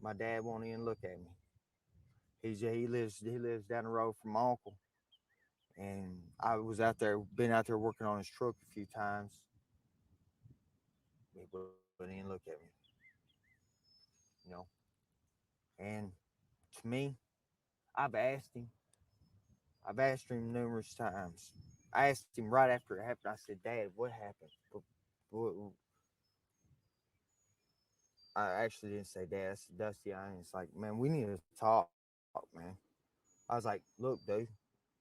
My dad won't even look at me. He lives down the road from my uncle, and I was out there, been out there working on his truck a few times. He wouldn't even look at me, you know. And to me, I've asked him. I've asked him numerous times. I asked him right after it happened. I said, "Dad, what happened?" But I actually didn't say Dad. I said, Dusty. And it's like, man, we need to talk, man. I was like, look, dude, you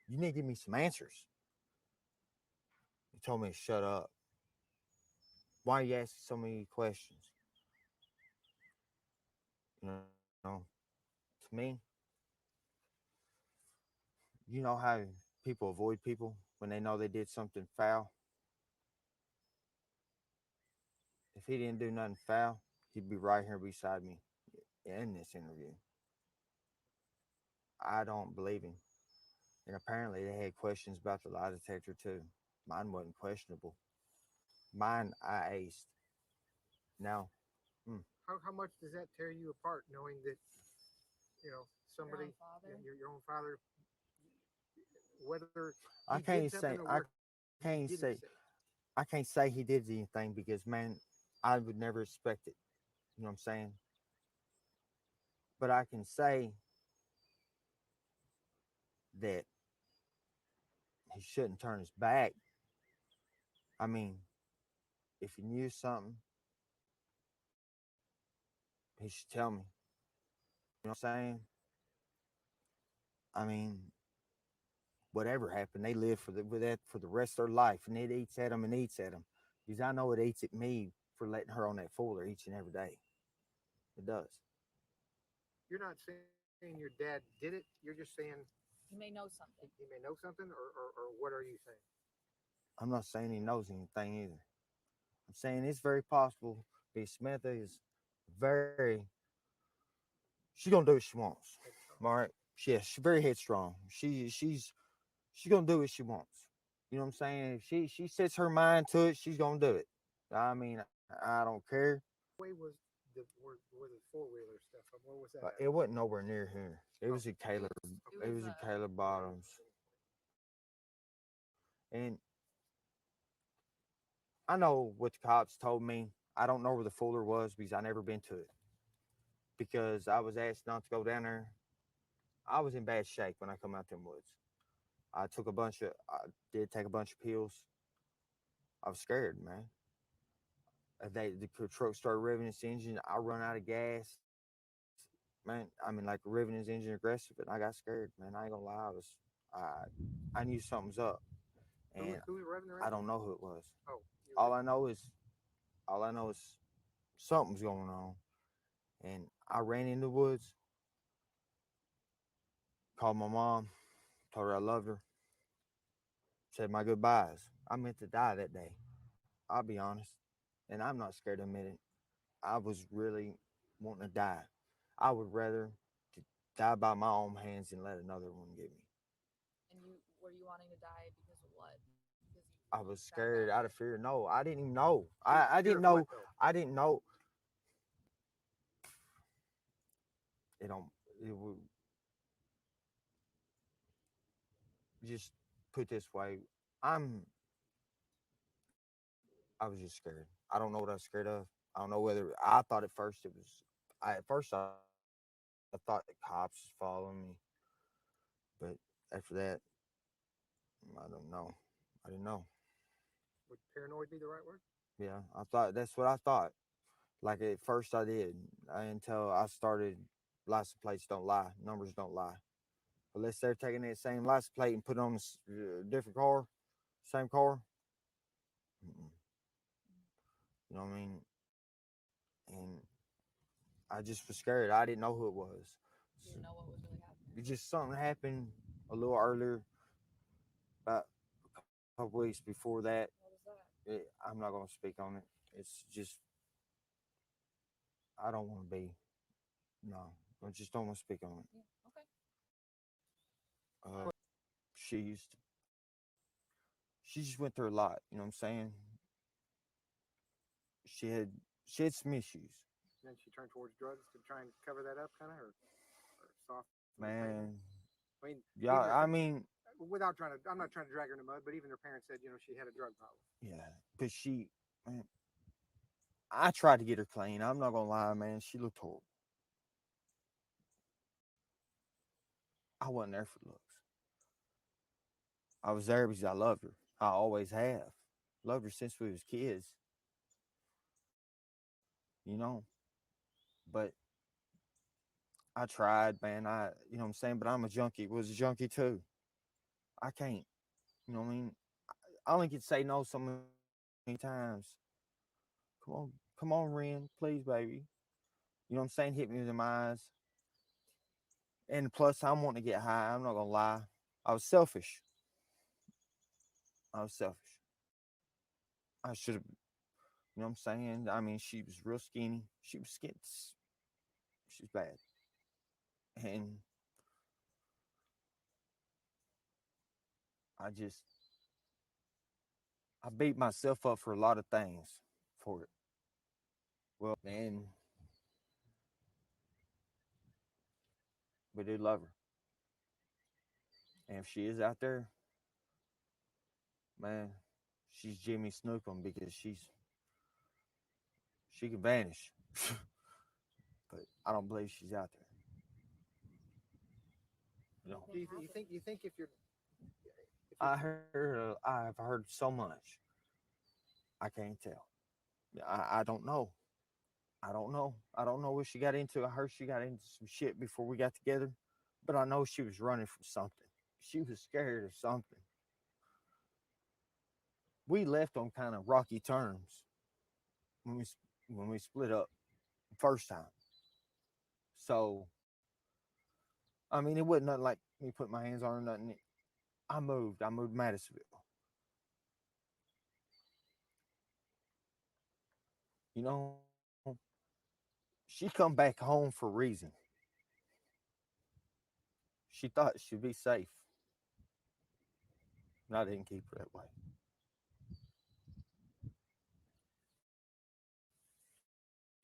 you need to give me some answers. He told me to shut up. Why are you asking so many questions? You know, to me, you know how people avoid people when they know they did something foul? If he didn't do nothing foul, he'd be right here beside me in this interview. I don't believe him. And apparently they had questions about the lie detector too. Mine wasn't questionable. Mine I aced. Now, hmm, How much does that tear you apart, knowing that somebody, your own father, whether he I did can't something or say what he didn't say? I can't say he did anything because man, I would never expect it. You know what I'm saying? But I can say that he shouldn't turn his back. I mean, if he knew something, he should tell me. You know what I'm saying? I mean, whatever happened, they live with that for the rest of their life, and it eats at them and eats at them. Because I know it eats at me for letting her on that folder each and every day. It does. You're not saying your dad did it. You're just saying You may know something. he may know something, or what are you saying? I'm not saying he knows anything either. I'm saying it's very possible because Samantha is very, she's gonna do what she wants. All right. Yes, she's very headstrong. She's gonna do what she wants. You know what I'm saying? If she sets her mind to it, she's gonna do it. I mean, I don't care. Way was were the 4-wheeler stuff? Where was that But at? it wasn't nowhere near here. It Oh, was at Taylor. It It was was at Taylor Bottoms, and I know what the cops told me. I don't know where the folder was because I never been to it. Because I was asked not to go down there. I was in bad shape when I come out them woods. I did take a bunch of pills. I was scared, man. The truck started revving its engine. I run out of gas, man. I mean, like revving his engine aggressive, and I got scared, man. I ain't gonna lie. I, I knew something was up, and who was revving their I engine? don't know who it was. Oh, you All were. I know is, all I know is something's going on, and I ran in the woods, called my mom, told her I loved her, said my goodbyes. I meant to die that day. I'll be honest, and I'm not scared to admit it. I was really wanting to die. I would rather to die by my own hands than let another one get me. And you were you wanting to die because of what? Because you I was almost found scared out. out of fear. No, I didn't even know. I Fear didn't of what know. though? I didn't know. It don't. It would just put this way. I'm. I was just scared. I don't know what I was scared of. I don't know whether I thought at first it was. At first I thought the cops was following me, but after that, I don't know. I didn't know. Would paranoid be the right word? Yeah, I thought that's what I thought. Like at first I did until I started. License plates don't lie. Numbers don't lie. Unless they're taking that same license plate and put it on a different car, same car. Mm-mm. You know what I mean? And I just was scared. I didn't know who it was. You didn't know what was really happening. It just something happened a little earlier, about a couple weeks before that. What was that? I'm not gonna speak on it. It's just I don't want to be. No, I just don't want to speak on it. Yeah. Okay. Uh, she used. She just went through a lot. You know what I'm saying? She had she had some issues. And then she turned towards drugs to try and cover that up, kind of, or soften the pain. Man, I mean, yeah, even her, I mean, without trying to, I'm not trying to drag her in the mud, but even her parents said, she had a drug problem. yeah, but man, I tried to get her clean. I'm not gonna lie, man. She looked horrible. I wasn't there for looks. I was there because I loved her. I always have. Loved her since we was kids. You know. But I tried, man. You know what I'm saying? But I'm a junkie. Was a junkie too. I can't. You know what I mean? I only can say no so many times. Come on, Ren, please, baby. You know what I'm saying? Hit me with them eyes. And plus, I'm wanting to get high. I'm not gonna lie. I was selfish. I was selfish. I should have. You know what I'm saying? I mean, she was real skinny. She was skinny. She's bad. And I just, I beat myself up for a lot of things for it. Well, man, we do love her. And if she is out there, man, she's Jimmy Snoopum because she can vanish. But I don't believe she's out there. You know, You think if you're I've heard so much. I can't tell. I don't know. I don't know. I don't know what she got into. I heard she got into some shit before we got together, but I know she was running from something. She was scared of something. We left on kind of rocky terms when we split up the first time. So I mean, it wasn't nothing like me put my hands on her. Nothing. I moved. I moved to Madisonville. You know, she come back home for a reason. She thought she'd be safe, and I didn't keep her that way.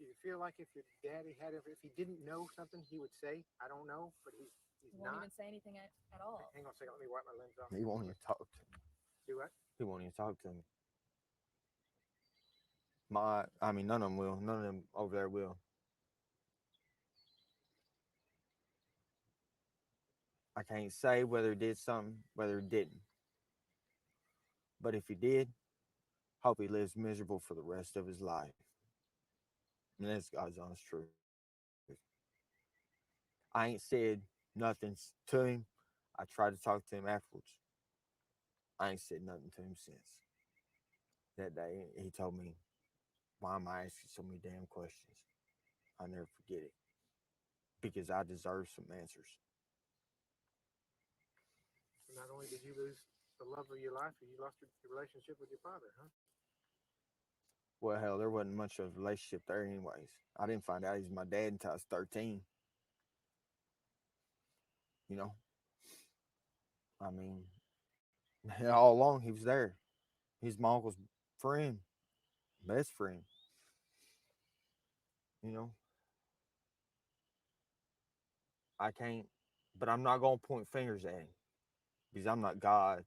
do you feel like if your daddy had, if he didn't know something, he would say, "I don't know," but he's Won't not. even say anything at all. Hang on a second. Let me wipe my lens off. He won't even talk to me. Do what? He won't even talk to me. I mean, none of them will. None of them over there will. I can't say whether he did something, whether he didn't. But if he did, hope he lives miserable for the rest of his life. And that's God's honest truth. I ain't said nothing to him. I tried to talk to him afterwards. I ain't said nothing to him since that day. He told me, "Why am I asking so many damn questions? I'll never forget it because I deserve some answers." So not only did you lose the love of your life, you lost your relationship with your father, huh? Well, hell, there wasn't much of a relationship there, anyways. I didn't find out he was my dad until I was 13. You know, I mean, all along he was there. He's my uncle's friend, best friend. You know, I can't, but I'm not gonna point fingers at him because I'm not God.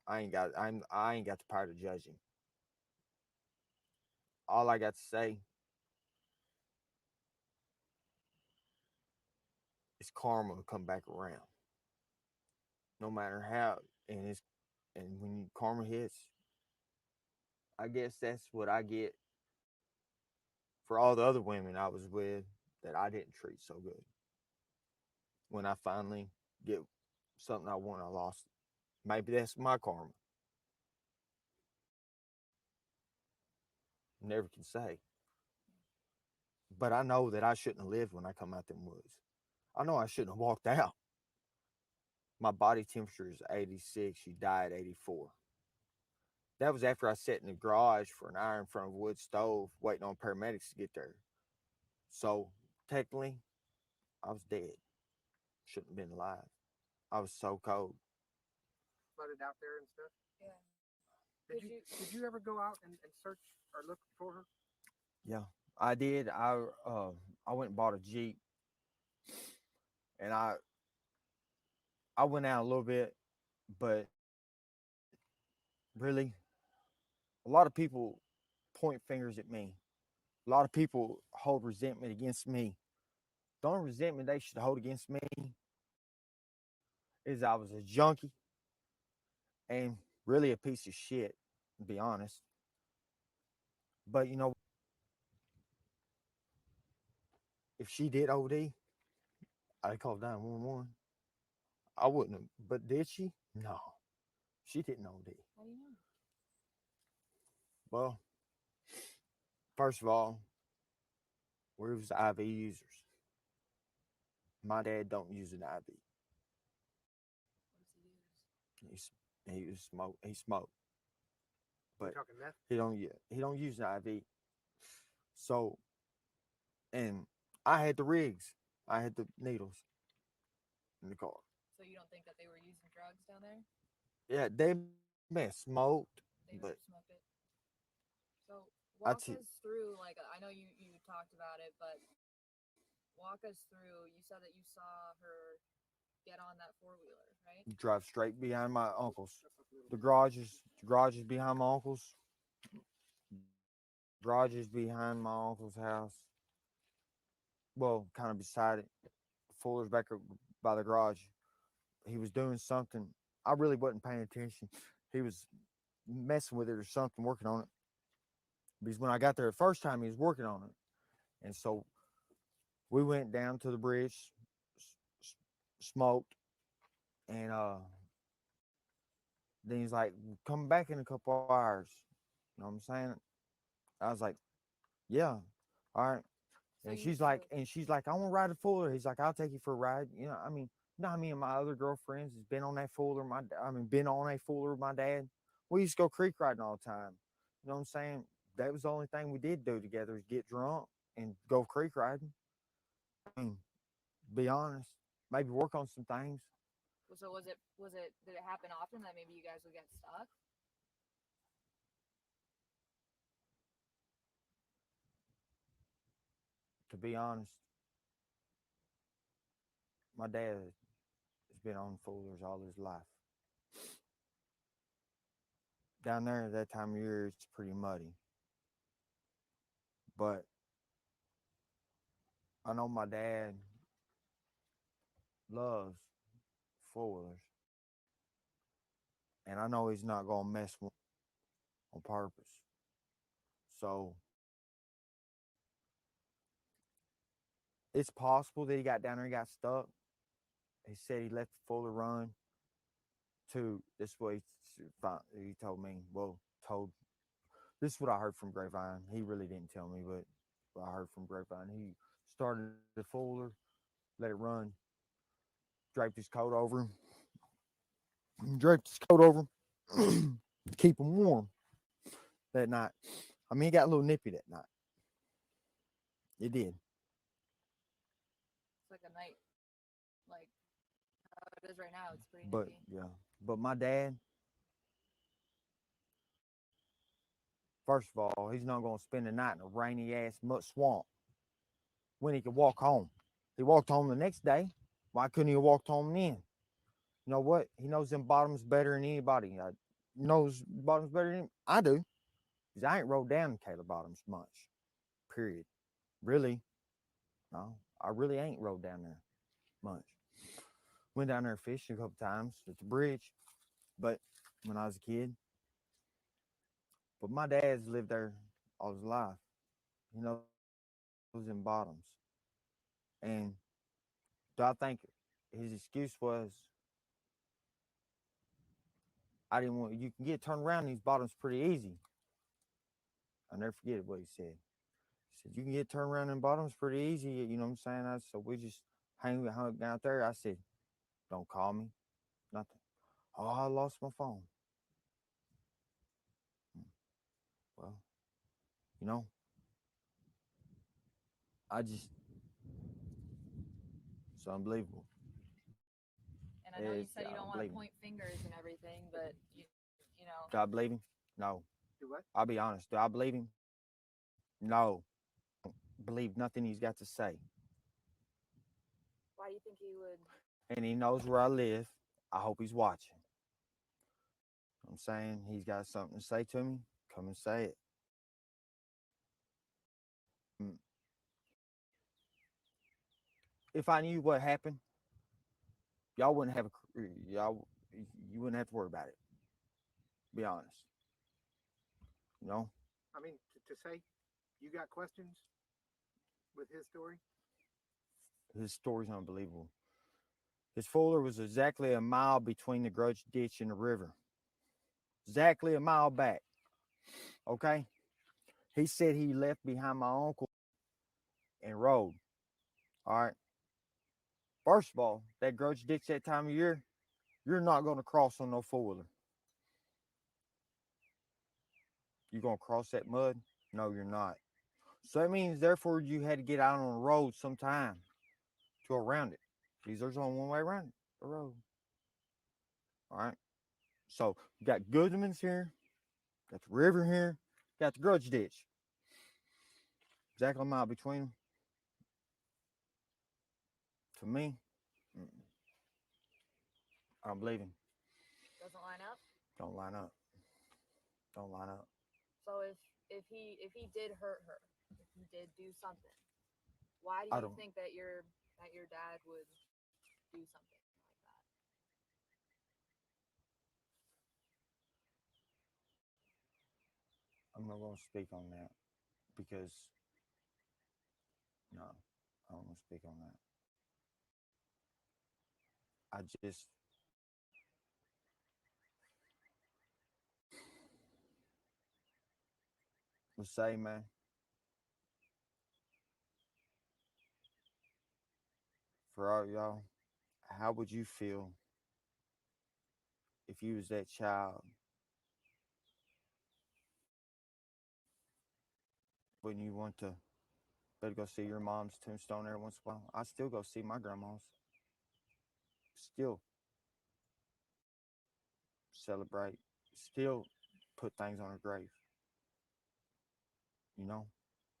I ain't got the power to judge him. All I got to say is karma will come back around, no matter how. And when karma hits, I guess that's what I get for all the other women I was with that I didn't treat so good. When I finally get something I want, I lost it. Maybe that's my karma. Never can say. But I know that I shouldn't have lived when I come out them woods. I know I shouldn't have walked out. My body temperature is 86. She died 84. That was after I sat in the garage for an hour in front of a wood stove waiting on paramedics to get there. So technically, I was dead. Shouldn't have been alive. I was so cold. Flooded out there and stuff. Yeah. Did you ever go out and search or look for her? Yeah, I did. I went and bought a Jeep, and I went out a little bit, but really, a lot of people point fingers at me. A lot of people hold resentment against me. The only resentment they should hold against me is I was a junkie and really a piece of shit, to be honest. But you know, if she did OD, I'd call 911. I wouldn't have. But did she? No, she didn't OD. How do you know? Well, first of all, we was IV users. My dad don't use an IV. What does he use? He was smoke. He smoked, We but talking meth? he don't use an IV. So, and I had the rigs. I had the needles in the car. So you don't think that they were using drugs down there? Yeah, they may have smoked, They but must have smoked it. So I walk t- us through, like, I know you talked about it, but walk us through. You said that you saw her get on that four wheeler, right? drive straight behind my uncle's. The garage is behind my uncle's. Garage is behind my uncle's house. Well, kind of beside it. Fuller's back up by the garage. He was doing something. I really wasn't paying attention. He was messing with it or something, working on it. Because when I got there the first time, he was working on it. And so we went down to the bridge, smoked, and then he's like, "Come back in a couple hours." You know what I'm saying? I was like, "Yeah, all right." So And you she's like, "I want to ride a Fuller." He's like, "I'll take you for a ride." Me and my other girlfriends has been on that Fuller. Been on a Fuller with my dad. We used to go creek riding all the time. You know what I'm saying? That was the only thing we did do together is get drunk and go creek riding. I mean, be honest, maybe work on some things. so was it did it happen often that maybe you guys would get stuck? To be honest, my dad has been on Fullers all his life. Down there at that time of year, it's pretty muddy. But I know my dad loves four-wheelers, and I know he's not gonna mess with on purpose. So it's possible that he got down there and got stuck. He said he let the Fuller run to this way. He told me. Well, told this is what I heard from Grapevine. He really didn't tell me, but what I heard from Grapevine. He started the Fuller, let it run, draped his coat over him, draped his coat over him to keep him warm that night. I mean, it got a little nippy that night. It did. It's like a night, like how it is right now. It's pretty But nippy. yeah. But my dad, first of all, he's not going to spend the night in a rainy ass mud swamp when he could walk home. He walked home the next day. Why couldn't he have walked home then? You know what? He knows them bottoms better than anybody. Knows bottoms better than I do. Because I ain't rode down Caleb Bottoms much. Period. Really? No, I really ain't rode down there much. Went down there fishing a couple times at the bridge, but when I was a kid. But my dad's lived there all his life. He knows them bottoms. And do I think his excuse was I didn't want you can get turned around these bottoms pretty easy. I'll never forget what he said. He said, "You can get turned around in bottoms pretty easy." You know what I'm saying? So we just hung out there. I said, "Don't call me. Nothing." Oh, I lost my phone. "Hmm, well, you know, I just, it's unbelievable. And I know you It's, said I you don't don't want believe to him. point fingers and everything, but you know, Do I believe him? No. Do what? I'll be honest. Do I believe him? No. believe nothing he's got to say. Why do you think he would? And he knows where I live. I hope he's watching. I'm saying he's got something to say to me. Come and say it. Mm. If I knew what happened, y'all wouldn't have y'all. You wouldn't have to worry about it. Be honest. You know, I mean, to say you got questions with his story. his story's unbelievable. His folder was exactly a mile between the grudge ditch and the river. Exactly a mile back. Okay. He said he left behind my uncle and rode. All right. First of all, that grudge ditch that time of year, you're not going to cross on no four wheeler. You're going to cross that mud? No, you're not. So that means, therefore, you had to get out on the road sometime to around it. Because there's only one way around it, the road. All right. So you got Goodman's here, got the river here, got the grudge ditch. Exactly a mile between them. To me, I don't believe him. Doesn't line up. Don't line up. Don't line up. So if he did hurt her, if he did do something, why do I you don't. think that your dad would do something like that? I'm not going to speak on that because no, I don't want to speak on that. I just would say, man, for all y'all, how would you feel if you was that child when you want to better go see your mom's tombstone every once in a while? I still go see my grandma's. Still celebrate. Still put things on her grave. You know.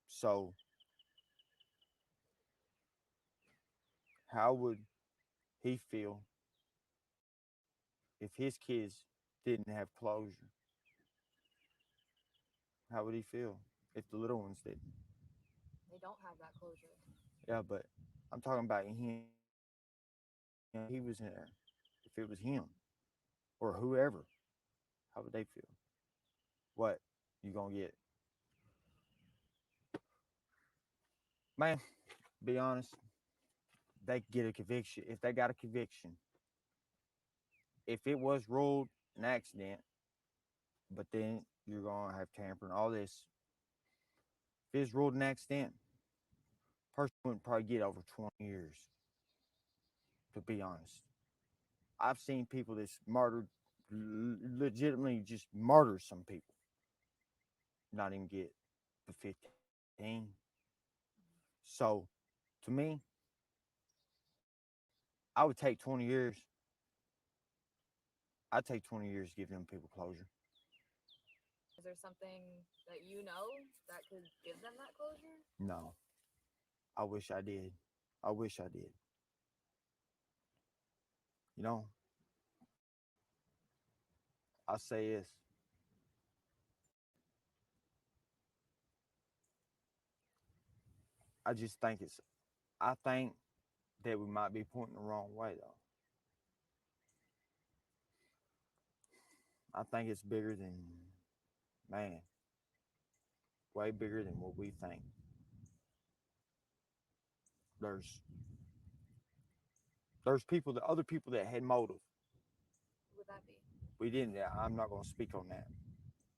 So how would he feel if his kids didn't have closure? How would he feel if the little ones didn't? They don't have that closure. Yeah, but I'm talking about him. He was in there. If it was him or whoever, how would they feel? What you gonna get, man? Be honest. They get a conviction. If they got a conviction, if it was ruled an accident, but then you're gonna have tampering, all this. If it's ruled an accident, person wouldn't probably get over 20 years. To be honest, I've seen people that's murdered, legitimately just murder some people, not even get the 15. So, to me, I would take 20 years. I'd take 20 years to give them people closure. Is there something that you know that could give them that closure? No, I wish I did. I wish I did. You know, I say this. I just think it's, I think that we might be pointing the wrong way, though. I think it's bigger than, man, way bigger than what we think. There's there's people that other people that had motive. Who would that be? We didn't. I'm not going to speak on that.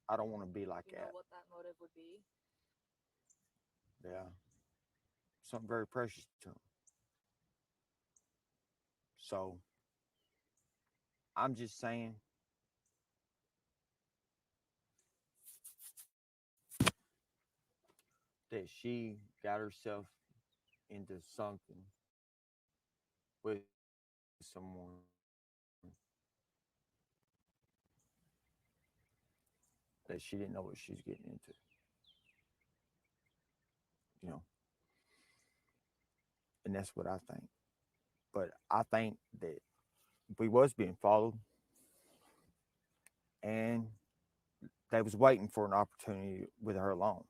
I don't want to be like You know that. what that motive would be? Yeah, something very precious to them. So I'm just saying that she got herself into something with someone that she didn't know what she was getting into. You know, and that's what I think. But I think that we was being followed, and they was waiting for an opportunity with her alone.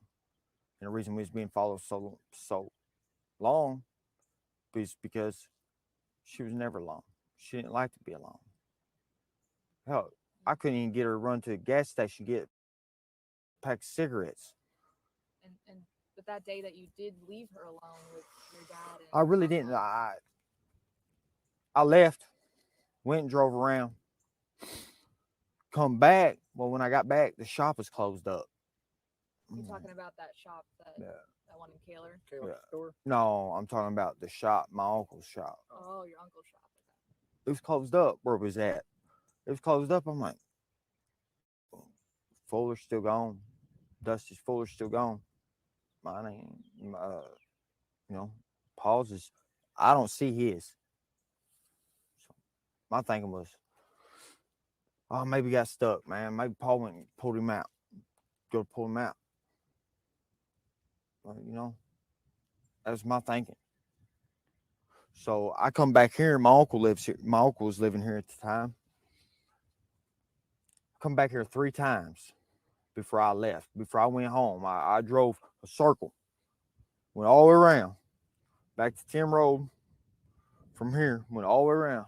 And the reason we was being followed so long is because she was never alone. She didn't like to be alone. Hell, I couldn't even get her to run to a gas station to get a pack of cigarettes. And but that day that you did leave her alone with your dad I and really didn't. uncle, I left, went and drove around, come back. Well, when I got back, the shop was closed up. you talking about that shop Yeah. that one in Kaler? Caleb Yeah. store. No, I'm talking about the shop, my uncle's shop. Oh, your uncle's shop. It was closed up where it was at. It was closed up. I'm like, Fuller's still gone. Dusty's Fuller's still gone. Mine ain't, you know, Paul's is, I don't see his. So my thinking was, oh, maybe he got stuck, man. Maybe Paul went and pulled him out. Go to pull him out. You know, that was my thinking. So I come back here. My uncle lives here. My uncle was living here at the time. Come back here 3 times before I left. Before I went home, I drove a circle, went all the way around, back to Tim Road. From here, went all the way around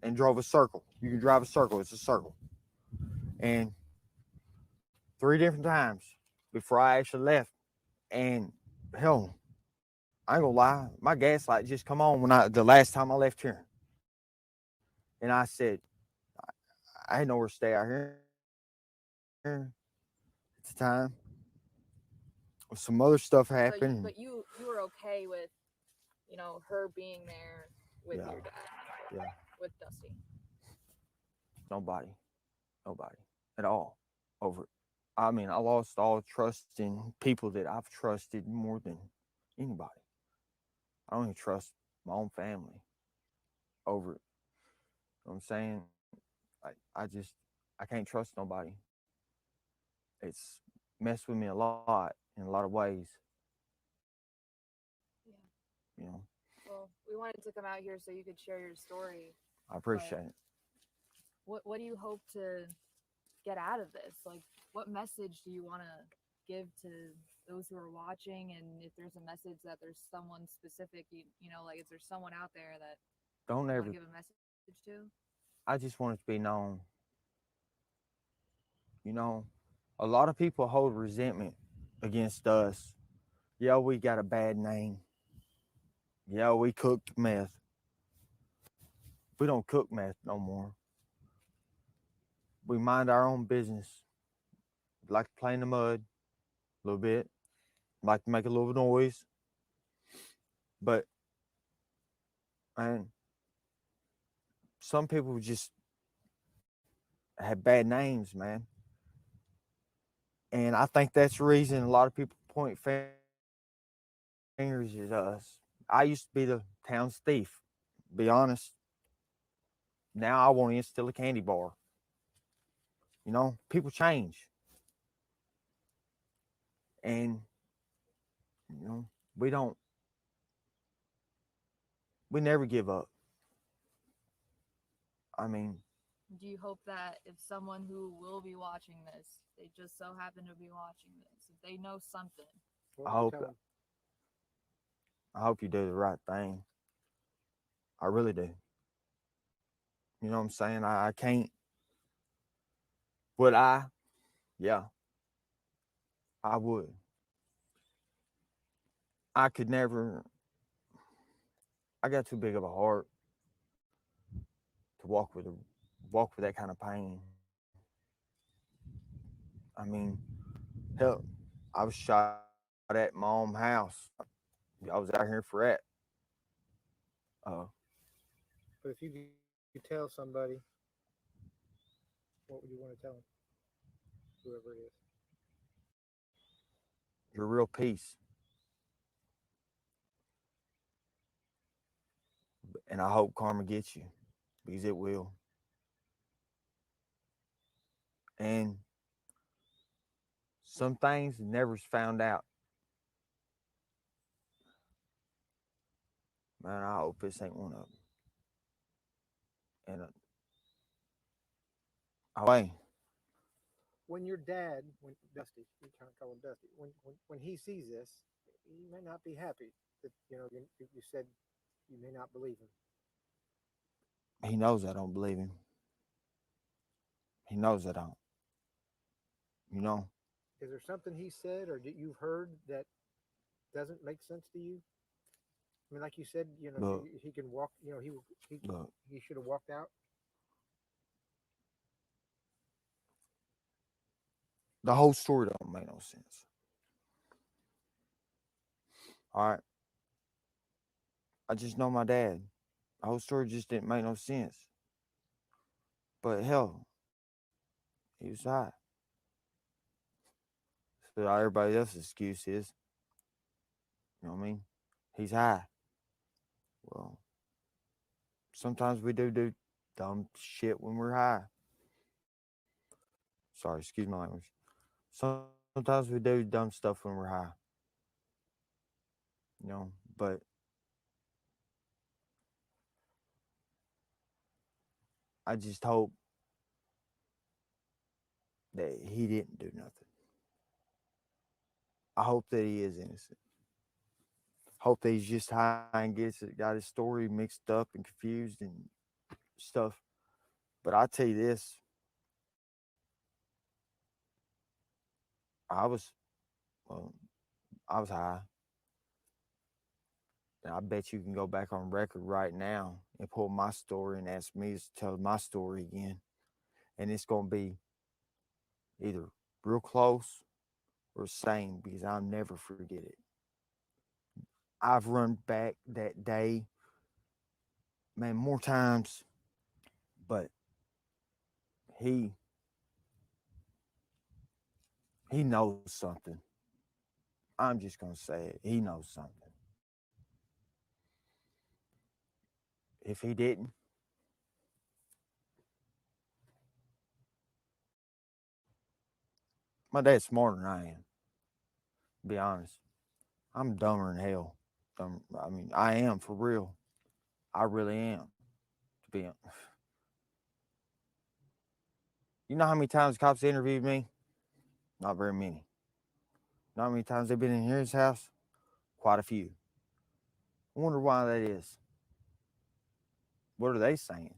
and drove a circle. You can drive a circle. It's a circle. And 3 different times before I actually left. And hell, I ain't gonna lie, my gas light just come on when the last time I left here. And I said, I had nowhere to stay out here at the time. Some other stuff happened. But you were okay with, her being there with Yeah, your dad, yeah. with Dusty. Nobody at all over it. I mean, I lost all trust in people that I've trusted more than anybody. I don't even trust my own family over it. You know what I'm saying? I can't trust nobody. It's messed with me a lot in a lot of ways, Yeah. you know. Well, we wanted to come out here so you could share your story. I appreciate it. What do you hope to get out of this? Like, what message do you want to give to those who are watching? And if there's a message that there's someone specific, like, is there someone out there that Don't you want ever, to give a message to? I just want it to be known, you know, a lot of people hold resentment against us. Yeah, we got a bad name. Yeah, we cooked meth. We don't cook meth no more. We mind our own business. We like to play in the mud a little bit. Like to make a little noise. But and some people just have bad names, man. And I think that's the reason a lot of people point fingers at us. I used to be the town's thief, be honest. Now I won't even steal a candy bar. You know, people change. And, you know, we don't, we never give up. I mean, Do you hope that if someone who will be watching this, they just so happen to be watching this, if they know something, I What would you hope, tell 'em? I hope you do the right thing. I really do. You know what I'm saying? I can't, would I? Yeah, I would. I could never, I got too big of a heart to walk with that kind of pain. I mean, hell, I was shot at my own house. I was out here for that. Uh, But if you could tell somebody, what would you want to tell them? Whoever it is. your real peace, and I hope karma gets you because it will. And some things never's found out. Man, I hope this ain't one of them. And away. When your dad, when Dusty, you can't call him Dusty, when he sees this, he may not be happy that you said you may not believe him. He knows I don't believe him. He knows I don't. You know, Is there something he said or that you've heard that doesn't make sense to you? I mean, like you said, look, he can walk. He look. he should have walked out. The whole story don't make no sense. All right. I just know my dad. The whole story just didn't make no sense. But hell, he was high. But everybody else's excuse is, you know what I mean? He's high. Well, sometimes we do dumb shit when we're high. Sorry, excuse my language. Sometimes we do dumb stuff when we're high. But I just hope that he didn't do nothing. I hope that he is innocent. Hope that he's just high and got his story mixed up and confused and stuff. But I tell you this, I was well, I was high. And I bet you can go back on record right now and pull my story and ask me to tell my story again. And it's gonna be either real close or same because I'll never forget it. I've run back that day, man, more times, but he he knows something. I'm just gonna say it. He knows something. If he didn't, my dad's smarter than I am. To be honest, I'm dumber than hell. Dumb. I mean, I am for real. I really am. To be, you know how many times cops interviewed me? Not very many. Not how many times they've been in his house? Quite a few. I wonder why that is. What are they saying?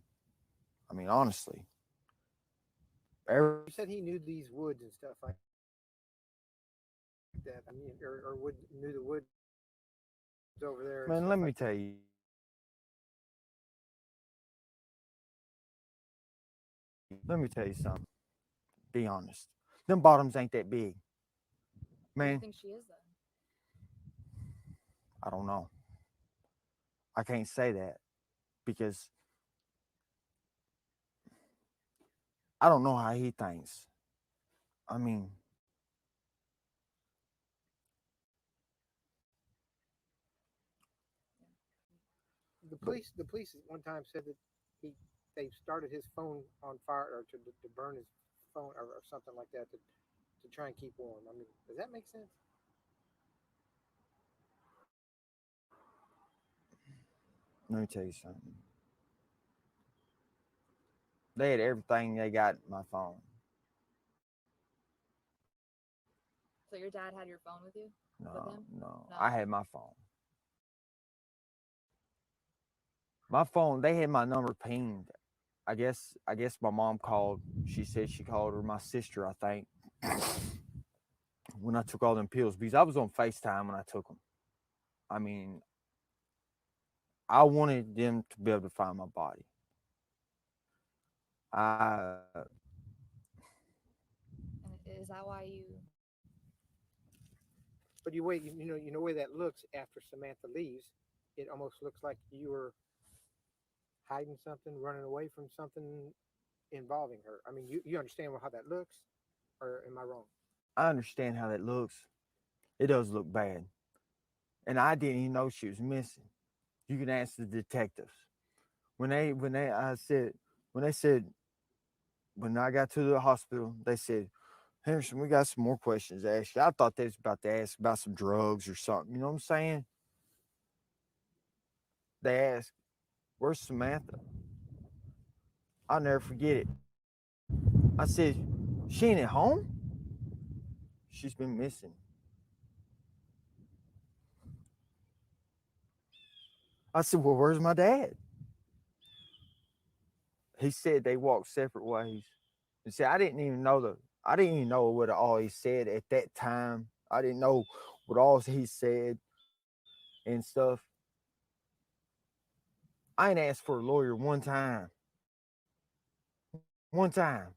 I mean, honestly, You said he knew these woods and stuff like that. I mean, or knew the woods over there and man, stuff let me like tell that. you something. Let me tell you something. Be honest. Them bottoms ain't that big. What do you Man, think she is then? I don't know. I can't say that because I don't know how he thinks. I mean, but The police at one time said that he they started his phone on fire or to burn his phone or something like that to try and keep warm. I mean, does that make sense? let me tell you something. They had everything they got in my phone. So your dad had your phone with you? With No, him? no. No. I had my phone. My phone, they had my number pinged. I guess my mom called. She said she called her my sister, I think, when I took all them pills because I was on FaceTime when I took them. I mean, I wanted them to be able to find my body. I And is that why you? But you know the way that looks after Samantha leaves. It almost looks like you were hiding something, running away from something involving her. I mean, you understand how that looks, or am I wrong? I understand how that looks. It does look bad, and I didn't even know she was missing. You can ask the detectives when they I said when they said when I got to the hospital, they said, Henderson, we got some more questions to ask you. I thought they was about to ask about some drugs or something. You know what I'm saying? They asked, "Where's Samantha?" I'll never forget it. I said, "She ain't at home? She's been missing." I said, "Well, where's my dad?" He said they walked separate ways. And see, I didn't even know what all he said at that time. I didn't know what all he said and stuff. I ain't asked for a lawyer one time. One time.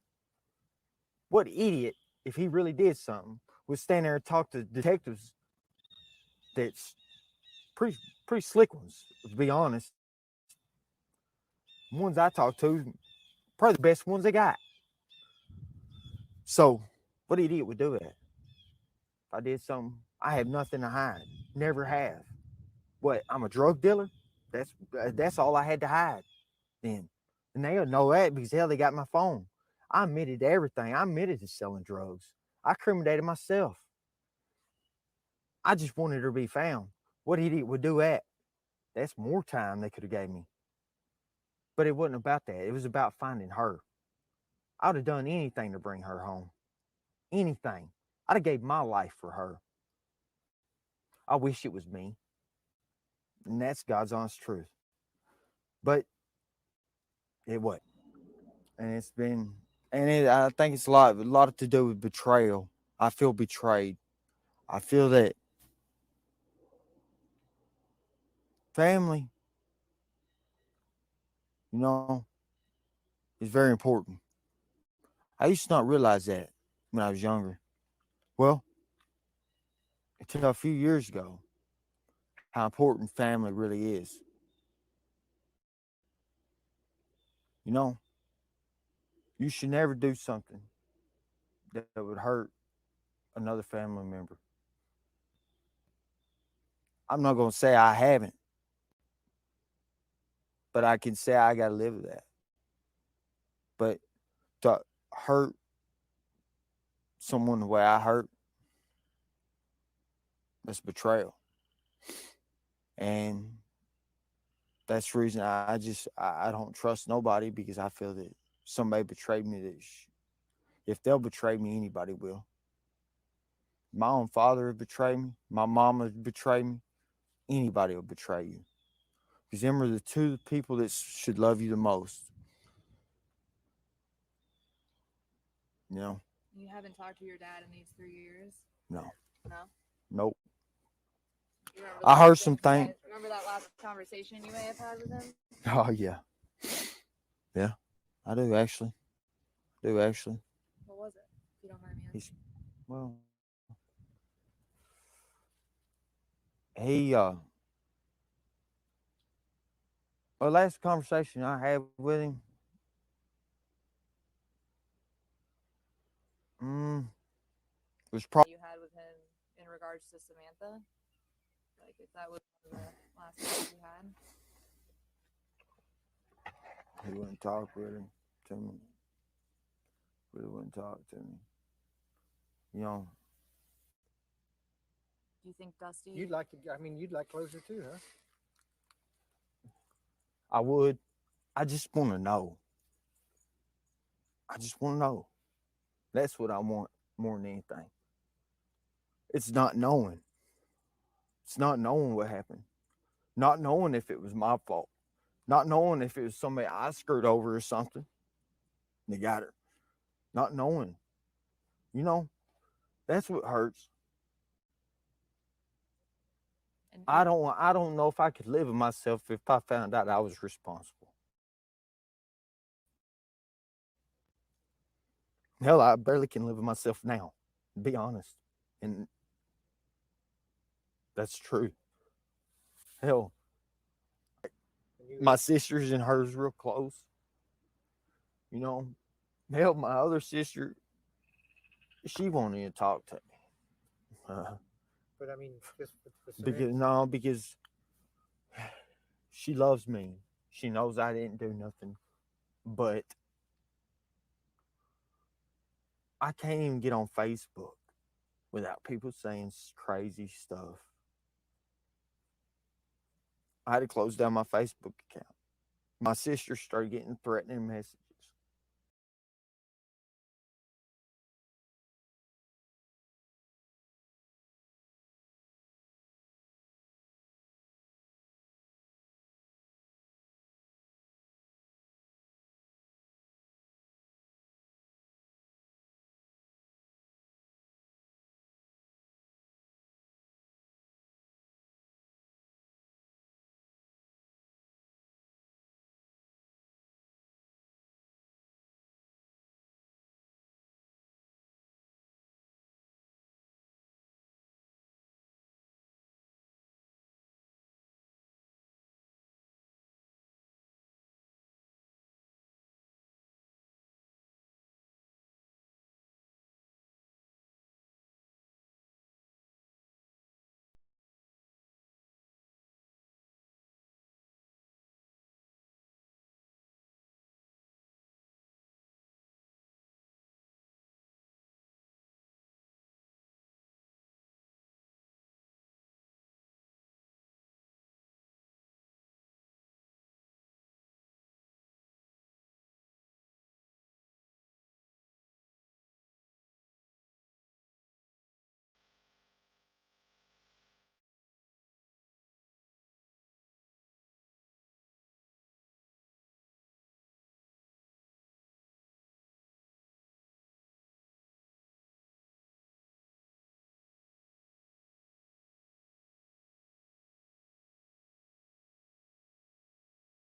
What idiot, if he really did something, would stand there and talk to detectives that's pretty slick ones, to be honest. Ones I talk to, probably the best ones they got. So, what idiot would do that? If I did something, I have nothing to hide. Never have. What? I'm a drug dealer. That's all I had to hide. Then, and they'll know that because hell, they got my phone. I admitted to everything. I admitted to selling drugs. I incriminated myself. I just wanted her to be found. What idiot would do that? That's more time they could have gave me. But it wasn't about that. It was about finding her. I would have done anything to bring her home. Anything. I'd have gave my life for her. I wish it was me. And that's God's honest truth. But it wasn't. And it's been, I think it's a lot to do with betrayal. I feel betrayed. I feel that family, you know, is very important. I used to not realize that when I was younger. Well, until a few years ago, how important family really is. You know, you should never do something that would hurt another family member. I'm not going to say I haven't, but I can say I got to live with that. But to hurt someone the way I hurt, that's betrayal. And that's the reason I don't trust nobody because I feel that somebody betrayed me. If they'll betray me, anybody will. My own father would betray me. My mom would betray me. Anybody will betray you. Because them are the two people that should love you the most. You know? You haven't talked to your dad in these 3 years? No. No? Nope. You remember I the heard last some thing- things. Remember that last conversation you may have had with him? Oh, yeah. Yeah. I do, actually. What was it? If you don't mind me He's, asking. well, he, the last conversation I had with him, mm, was probably. You had with him in regards to Samantha? Like, if that was one of the last things you had? He wouldn't talk really to me. Really wouldn't talk to me. You know, Do you think Dusty? You'd like to. I mean, you'd like closure too, huh? I would. I just want to know. I just want to know. That's what I want more than anything. It's not knowing. It's not knowing what happened. Not knowing if it was my fault. Not knowing if it was somebody I screwed over or something. They got her. Not knowing. You know, that's what hurts. And I don't know if I could live with myself if I found out I was responsible. Hell, I barely can live with myself now, to be honest. And that's true. Hell, And you, my sisters and hers real close. You know, hell, my other sister, she won't even talk to me. but I mean, just with Because Samantha, no, because she loves me. She knows I didn't do nothing, but I can't even get on Facebook without people saying crazy stuff. I had to close down my Facebook account. My sister started getting threatening messages.